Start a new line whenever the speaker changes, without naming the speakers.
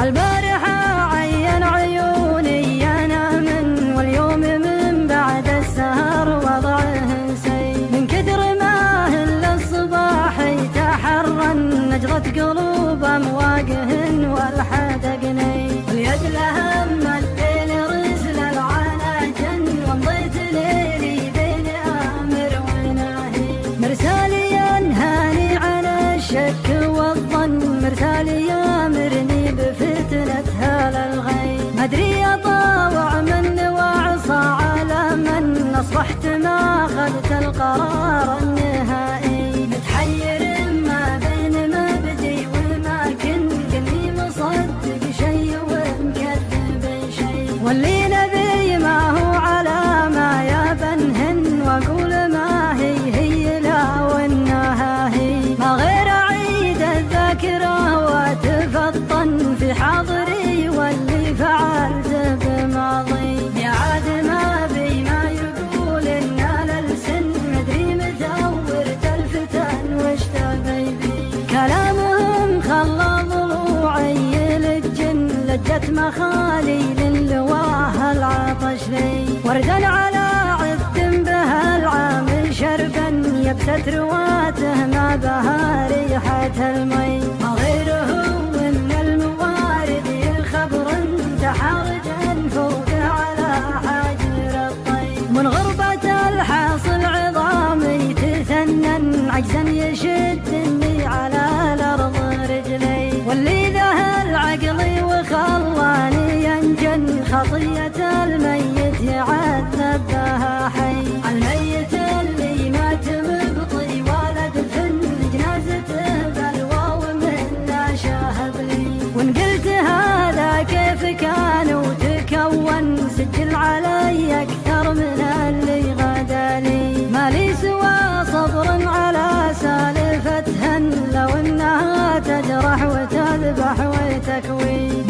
البارحة عين عيوني أنا واليوم من بعد السهر وضعه سيء، من كثر ما هل الصباح يتحرى نجرة قلوب أمواجهن والحدقني، واليد لهم الليل رسل العنا جن، ومضيت ليلي بين آمر وناهي، مرسالي ينهاني عن الشك والظن، مرسالي يامرني بفتنة هذا الغي، مدري أطاوع من وعصى على من، أصبحت ما أخذت القرار النهائي، متحير ما بين مبدي وما كنت، إني مصدق شيء ومكذب شيء، واللي نبي ما هو على ما يبنهن، وأقول ما هي لا وإنها هي، ما غير أعيد الذاكرة وتفطن في حاضري واللي فعلت بماضي، يا عاد ما بي ما يقول إن الألسن، مدري متورت الفتن وش تبي بي، كلامهم خلى ضلوعي للجن، لجت مخالي للواه العطش لي، وردا على عد بها العام شربا، يبست رواته ما بها ريحة المي، ما غيره من الموارد الخبر تحرجا فوق على حجر الطي، من غربة الحاصل عظامي تثنن، عجزا يشدني على الأرض رجلي، واللي ذهل عقلي وخلاني ينجن، خطية الميت يعذب بها حي، الميت اللي مات مبطي ولد فن، جنازته بالواو من لا شاهب لي، وان قلت هذا كيف كان وتكون، سجل علي أكثر من اللي غدا لي، ما لي سوى صبر على سالفتهن، لو انها تجرح وتذبح وتكوي.